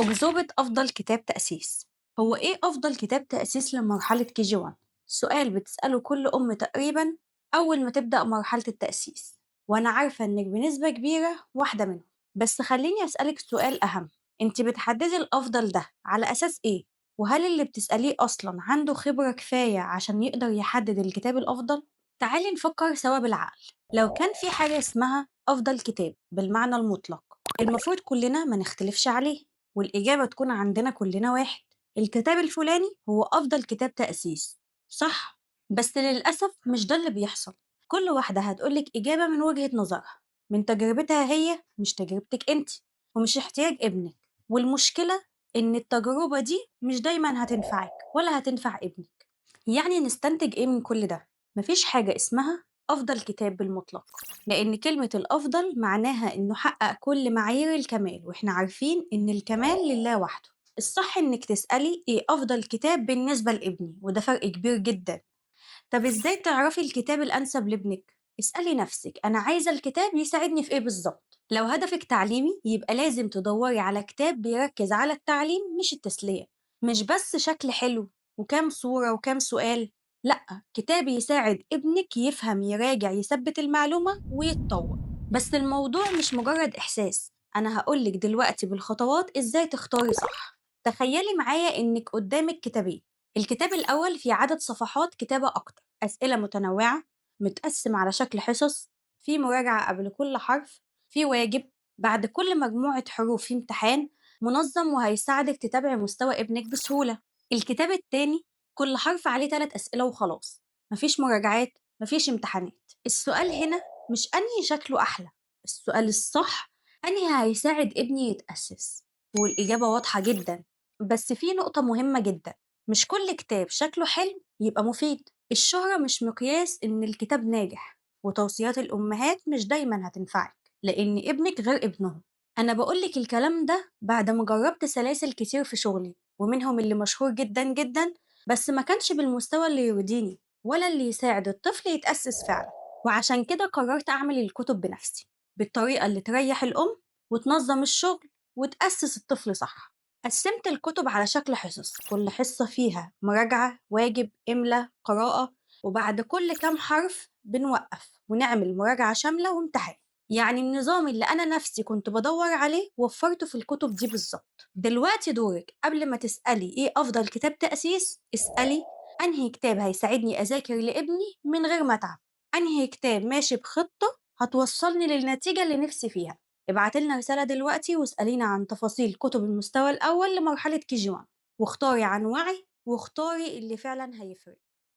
أكذوبة أفضل كتاب تأسيس. هو إيه أفضل كتاب تأسيس لمرحلة كي جي 1؟ سؤال بتسأله كل أم تقريبا أول ما تبدأ مرحلة التأسيس، وأنا عارفة إنك بنسبة كبيرة واحدة منهم. بس خليني أسألك سؤال أهم، أنت بتحددي الأفضل ده على أساس إيه؟ وهل اللي بتسأليه أصلا عنده خبرة كفاية عشان يقدر يحدد الكتاب الأفضل؟ تعالي نفكر سوا بالعقل. لو كان في حاجة اسمها أفضل كتاب بالمعنى المطلق، المفروض كلنا ما نختلفش عليه، والإجابة تكون عندنا كلنا واحد: الكتاب الفلاني هو أفضل كتاب تأسيس، صح؟ بس للأسف مش ده اللي بيحصل. كل واحدة هتقولك إجابة من وجهة نظرها، من تجربتها هي، مش تجربتك انت، ومش احتياج ابنك. والمشكلة إن التجربة دي مش دايما هتنفعك ولا هتنفع ابنك. يعني نستنتج إيه من كل ده؟ مفيش حاجة اسمها أفضل كتاب بالمطلق، لأن كلمة الأفضل معناها إنه حقق كل معايير الكمال، وإحنا عارفين إن الكمال لله وحده. الصح إنك تسألي إيه أفضل كتاب بالنسبة لابني، وده فرق كبير جدا. طب إزاي تعرفي الكتاب الأنسب لابنك؟ اسألي نفسك أنا عايزة الكتاب يساعدني في إيه بالظبط. لو هدفك تعليمي يبقى لازم تدوري على كتاب بيركز على التعليم مش التسلية، مش بس شكل حلو وكام صورة وكام سؤال. لأ، كتاب يساعد ابنك يفهم، يراجع، يثبت المعلومة ويتطور. بس الموضوع مش مجرد إحساس، أنا هقولك دلوقتي بالخطوات إزاي تختاري صح. تخيلي معايا إنك قدامك كتابين. الكتاب الأول فيه عدد صفحات كتابة أكتر، أسئلة متنوعة، متقسم على شكل حصص، في مراجعة قبل كل حرف، في واجب بعد كل مجموعة حروف، في امتحان منظم وهيساعدك تتابعي مستوى ابنك بسهولة. الكتاب التاني كل حرف عليه 3 أسئلة وخلاص، مفيش مراجعات، مفيش امتحانات. السؤال هنا مش أنهي شكله أحلى، السؤال الصح أنهي هيساعد ابني يتأسس. والإجابة واضحة جدا، بس في نقطة مهمة جدا: مش كل كتاب شكله حلو يبقى مفيد. الشهرة مش مقياس إن الكتاب ناجح، وتوصيات الأمهات مش دايما هتنفعك لأن ابنك غير ابنهم. أنا بقولك الكلام ده بعد ما جربت سلاسل كتير في شغلي، ومنهم اللي مشهور جدا جدا بس ما كانش بالمستوى اللي يرضيني ولا اللي يساعد الطفل يتأسس فعلا. وعشان كده قررت أعمل الكتب بنفسي، بالطريقة اللي تريح الأم وتنظم الشغل وتأسس الطفل صح. قسمت الكتب على شكل حصص، كل حصة فيها مراجعة، واجب، إملا، قراءة، وبعد كل كام حرف بنوقف ونعمل مراجعة شاملة وامتحان. يعني النظام اللي أنا نفسي كنت بدور عليه وفرته في الكتب دي بالظبط. دلوقتي دورك، قبل ما تسألي إيه أفضل كتاب تأسيس، اسألي أنهي كتاب هيساعدني أذاكر لابني من غير ما أتعب، أنهي كتاب ماشي بخطة هتوصلني للنتيجة اللي نفسي فيها. ابعتلنا رسالة دلوقتي واسألينا عن تفاصيل كتب المستوى الأول لمرحلة كي جي 1، واختاري عن وعي، واختاري اللي فعلا هيفرق.